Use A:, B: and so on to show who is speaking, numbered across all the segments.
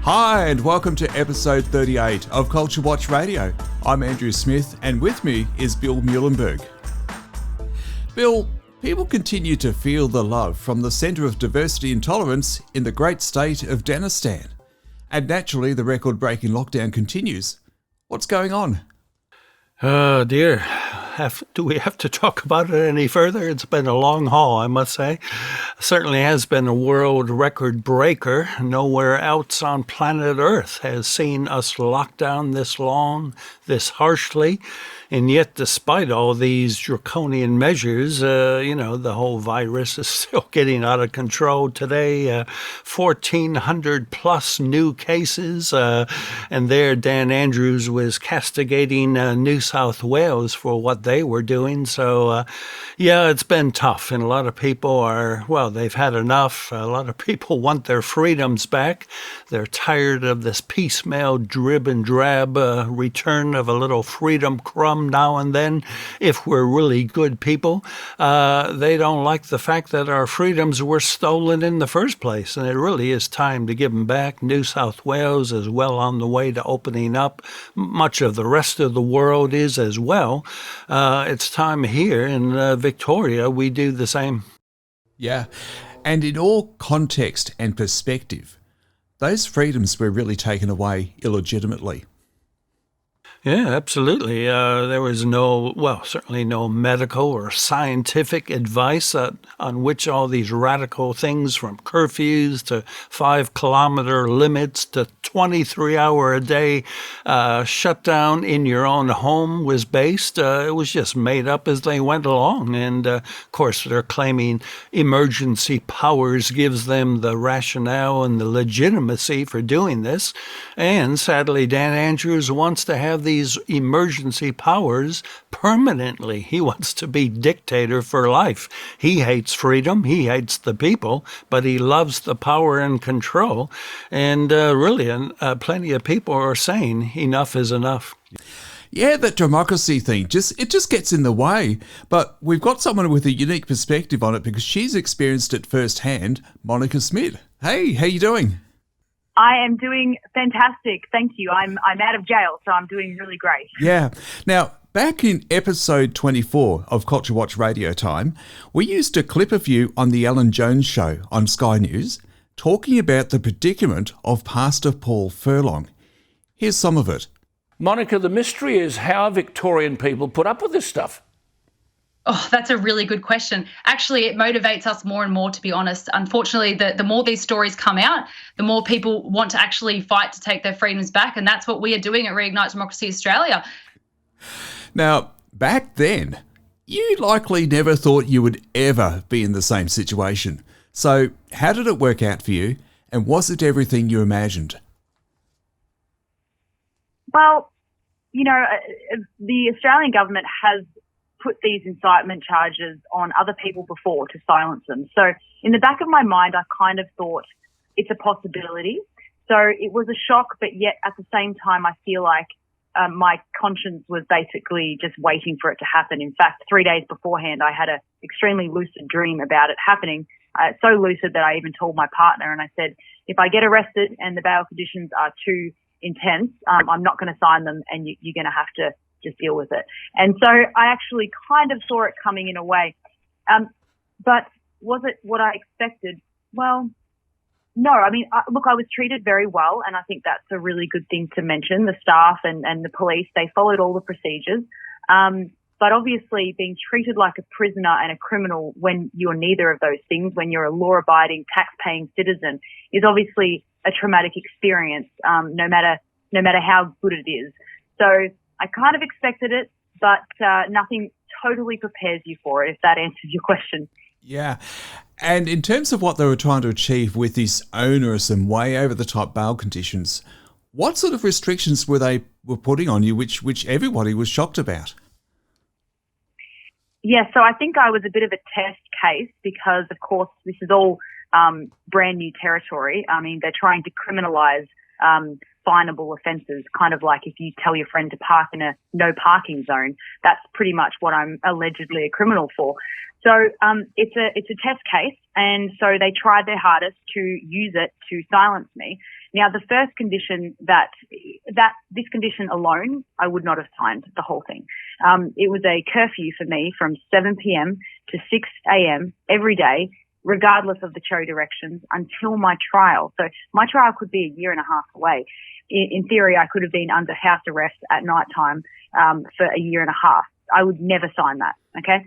A: Hi, and welcome to episode 38 of CultureWatch Radio. I'm Andrew Smith, and with me is Bill Muhlenberg. Bill, people continue to feel the love from the Centre of Diversity and Tolerance in the great state of Danistan. And naturally, the record-breaking lockdown continues. What's going on?
B: Oh dear, do we have to talk about it any further? It's been a long haul, I must say. Certainly has been a world record breaker. Nowhere else on planet Earth has seen us locked down this long, this harshly. And yet, despite all these draconian measures, the whole virus is still getting out of control. Today, 1,400 plus new cases. And there, Dan Andrews was castigating New South Wales for what they were doing. So, it's been tough. And a lot of people they've had enough. A lot of people want their freedoms back. They're tired of this piecemeal, drib and drab return of a little freedom crumb now and then. If we're really good people, they don't like the fact that our freedoms were stolen in the first place, and it really is time to give them back. New South Wales is well on the way to opening up. Much of the rest of the world is as well. It's time here in Victoria we do the same.
A: Yeah, and in all context and perspective, those freedoms were really taken away illegitimately.
B: Yeah, absolutely. There was certainly no medical or scientific advice on which all these radical things from curfews to 5-kilometer limits to 23-hour-a-day shutdown in your own home was based. It was just made up as they went along. And, of course, they're claiming emergency powers gives them the rationale and the legitimacy for doing this. And, sadly, Dan Andrews wants to have these emergency powers permanently. He wants to be dictator for life. He hates freedom. He hates the people, but he loves the power and control. And plenty of people are saying enough is enough.
A: Yeah, that democracy thing, it just gets in the way. But we've got someone with a unique perspective on it because she's experienced it firsthand, Monica Smit. Hey, how you doing?
C: I am doing fantastic. Thank you. I'm out of jail, so I'm doing really great.
A: Yeah. Now, back in episode 24 of CultureWatch Radio Time, we used a clip of you on the Alan Jones show on Sky News talking about the predicament of Pastor Paul Furlong. Here's some of it.
D: Monica, the mystery is how Victorian people put up with this stuff.
E: Oh, that's a really good question. Actually, it motivates us more and more, to be honest. Unfortunately, the more these stories come out, the more people want to actually fight to take their freedoms back. And that's what we are doing at Reignite Democracy Australia.
A: Now, back then, you likely never thought you would ever be in the same situation. So how did it work out for you? And was it everything you imagined?
C: Well, the Australian government has put these incitement charges on other people before to silence them. So in the back of my mind, I kind of thought it's a possibility. So it was a shock, but yet at the same time, I feel like my conscience was basically just waiting for it to happen. In fact, 3 days beforehand, I had an extremely lucid dream about it happening. So lucid that I even told my partner, and I said, if I get arrested and the bail conditions are too intense, I'm not going to sign them, and you're going to have to just deal with it. And so I actually kind of saw it coming in a way. But was it what I expected? Well, no. I mean, I was treated very well, and I think that's a really good thing to mention. The staff and the police, they followed all the procedures. But obviously being treated like a prisoner and a criminal when you're neither of those things, when you're a law-abiding, tax-paying citizen, is obviously a traumatic experience, no matter how good it is. So I kind of expected it, but nothing totally prepares you for it, if that answers your question.
A: Yeah. And in terms of what they were trying to achieve with these onerous and way over the top bail conditions, what sort of restrictions were putting on you, which everybody was shocked about?
C: Yeah, so I think I was a bit of a test case because, of course, this is all brand new territory. I mean, they're trying to criminalise finable offences, kind of like if you tell your friend to park in a no parking zone. That's pretty much what I'm allegedly a criminal for. So it's a test case, and so they tried their hardest to use it to silence me. Now, the first condition that this condition alone, I would not have signed the whole thing. It was a curfew for me from 7 p.m. to 6 a.m. every day, regardless of the Cho directions, until my trial. So my trial could be a year and a half away. In theory, I could have been under house arrest at night time for a year and a half. I would never sign that, okay?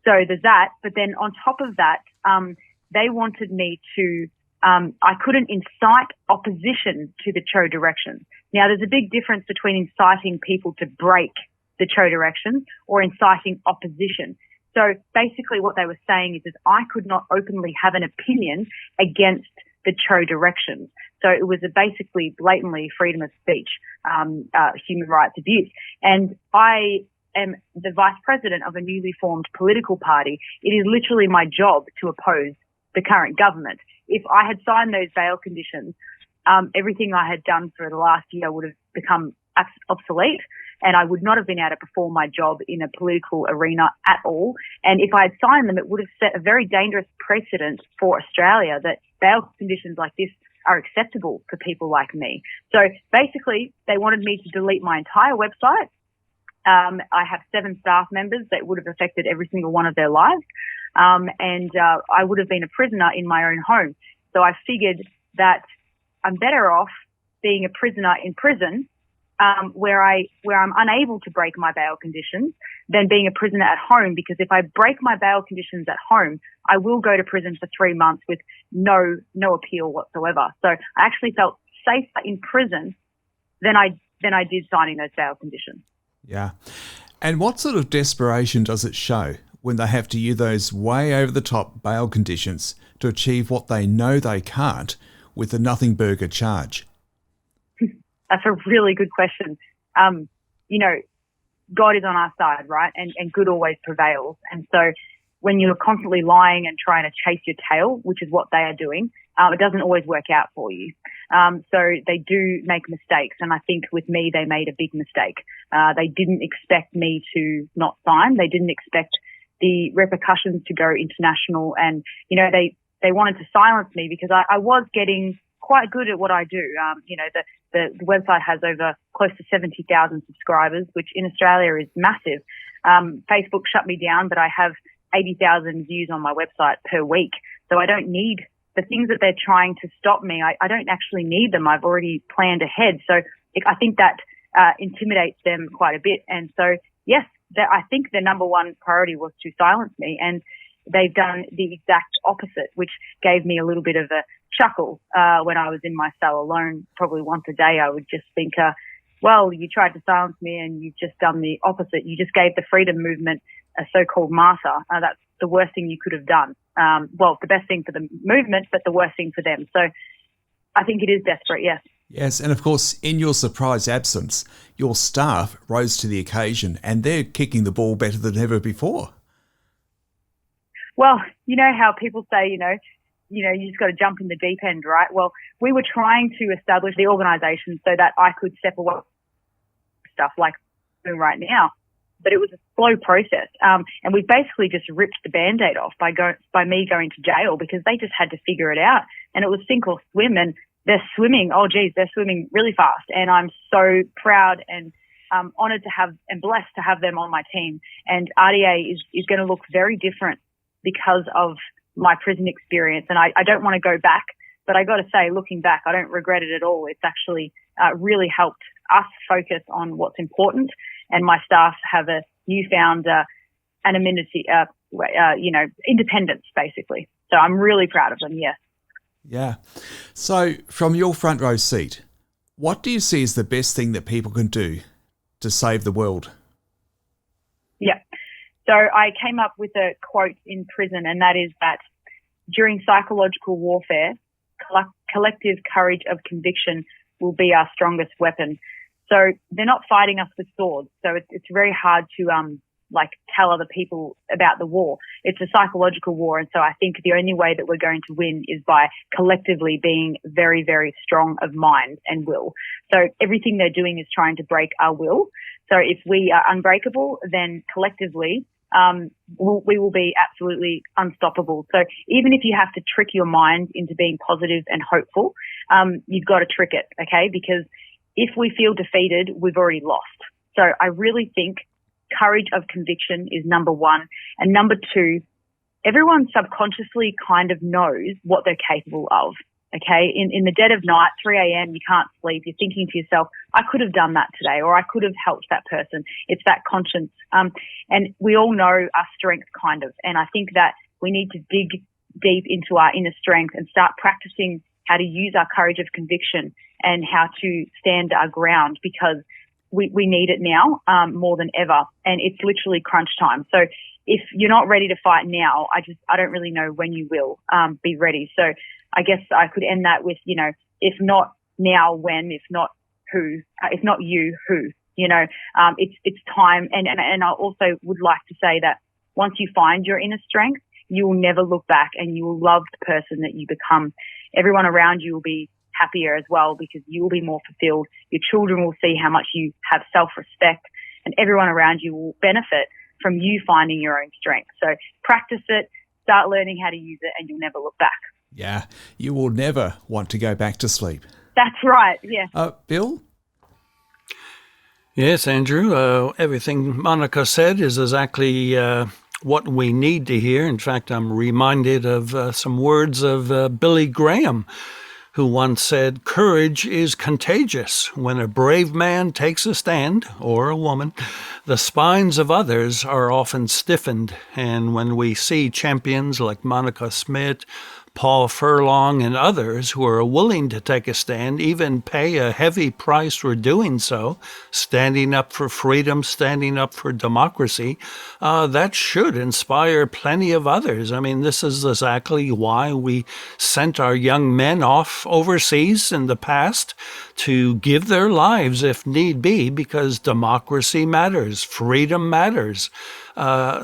C: So there's that. But then on top of that, they wanted me to, I couldn't incite opposition to the Cho directions. Now, there's a big difference between inciting people to break the Cho directions or inciting opposition. So basically what they were saying is I could not openly have an opinion against the Cho directions. So it was basically blatantly freedom of speech, human rights abuse. And I am the vice president of a newly formed political party. It is literally my job to oppose the current government. If I had signed those bail conditions, everything I had done for the last year would have become obsolete, and I would not have been able to perform my job in a political arena at all. And if I had signed them, it would have set a very dangerous precedent for Australia that bail conditions like this are acceptable for people like me. So basically, they wanted me to delete my entire website. I have 7 staff members that would have affected every single one of their lives. And I would have been a prisoner in my own home. So I figured that I'm better off being a prisoner in prison, where I'm unable to break my bail conditions, than being a prisoner at home, because if I break my bail conditions at home, I will go to prison for 3 months with no appeal whatsoever. So I actually felt safer in prison than I did signing those bail conditions.
A: Yeah. And what sort of desperation does it show when they have to use those way over the top bail conditions to achieve what they know they can't with the nothing burger charge?
C: That's a really good question. God is on our side, right? And good always prevails. And so when you're constantly lying and trying to chase your tail, which is what they are doing, it doesn't always work out for you. So they do make mistakes. And I think with me, they made a big mistake. They didn't expect me to not sign. They didn't expect the repercussions to go international. And, they wanted to silence me because I was getting quite good at what I do. The website has over close to 70,000 subscribers, which in Australia is massive. Facebook shut me down, but I have 80,000 views on my website per week. So I don't need the things that they're trying to stop me. I don't actually need them. I've already planned ahead. So I think that intimidates them quite a bit. And so, yes, I think their number one priority was to silence me. And they've done the exact opposite, which gave me a little bit of a chuckle when I was in my cell alone. Probably once a day I would just think, well, you tried to silence me and you've just done the opposite. You just gave the freedom movement a so-called martyr. That's the worst thing you could have done. Well, the best thing for the movement, but the worst thing for them. So I think it is desperate, yes.
A: Yes, and of course, in your surprise absence, your staff rose to the occasion and they're kicking the ball better than ever before.
C: Well, you know how people say, you just got to jump in the deep end, right? Well, we were trying to establish the organisation so that I could step away from stuff like I'm doing right now. But it was a slow process. And we basically just ripped the Band-Aid off by me going to jail because they just had to figure it out. And it was sink or swim, and they're swimming. Oh, geez, they're swimming really fast. And I'm so proud and honoured to have and blessed to have them on my team. And RDA is going to look very different because of my prison experience. And I don't want to go back, but I got to say, looking back, I don't regret it at all. It's actually really helped us focus on what's important. And my staff have a newfound anonymity, independence, basically. So I'm really proud of them, yes.
A: Yeah. So from your front row seat, what do you see as the best thing that people can do to save the world?
C: Yeah. So I came up with a quote in prison, and that is that during psychological warfare, collective courage of conviction will be our strongest weapon. So they're not fighting us with swords. So it's very hard to, tell other people about the war. It's a psychological war. And so I think the only way that we're going to win is by collectively being very, very strong of mind and will. So everything they're doing is trying to break our will. So if we are unbreakable, then collectively, we will be absolutely unstoppable. So even if you have to trick your mind into being positive and hopeful, you've got to trick it, okay? Because if we feel defeated, we've already lost. So I really think courage of conviction is number one. And number two, everyone subconsciously kind of knows what they're capable of. Okay, in the dead of night, 3 a.m., you can't sleep. You're thinking to yourself, I could have done that today, or I could have helped that person. It's that conscience. And we all know our strengths, kind of. And I think that we need to dig deep into our inner strength and start practicing how to use our courage of conviction and how to stand our ground, because we need it now more than ever. And it's literally crunch time. So if you're not ready to fight now, I don't really know when you will be ready. So I guess I could end that with, if not now, when, if not who, if not you, who, it's time. And I also would like to say that once you find your inner strength, you will never look back and you will love the person that you become. Everyone around you will be happier as well because you will be more fulfilled. Your children will see how much you have self-respect, and everyone around you will benefit from you finding your own strength. So practice it, start learning how to use it, and you'll never look back.
A: Yeah, you will never want to go back to sleep.
C: That's right, yeah.
A: Bill?
B: Yes, Andrew, everything Monica said is exactly what we need to hear. In fact, I'm reminded of some words of Billy Graham, who once said, "Courage is contagious. When a brave man takes a stand, or a woman, the spines of others are often stiffened. And when we see champions like Monica Smit, Paul Furlong, and others who are willing to take a stand, even pay a heavy price for doing so, standing up for freedom, standing up for democracy, that should inspire plenty of others. I mean, this is exactly why we sent our young men off overseas in the past to give their lives if need be, because democracy matters, freedom matters.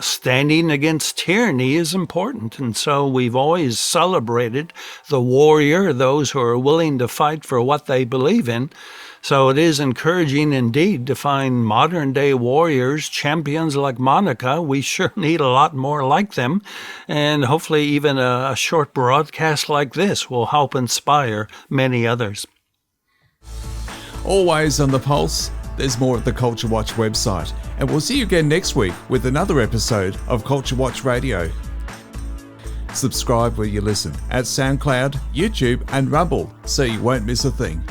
B: Standing against tyranny is important. And so we've always celebrated the warrior, those who are willing to fight for what they believe in. So it is encouraging indeed to find modern day warriors, champions like Monica. We sure need a lot more like them. And hopefully even a short broadcast like this will help inspire many others.
A: Always on the pulse. There's more at the Culture Watch website. And we'll see you again next week with another episode of Culture Watch Radio. Subscribe where you listen at SoundCloud, YouTube and Rumble so you won't miss a thing.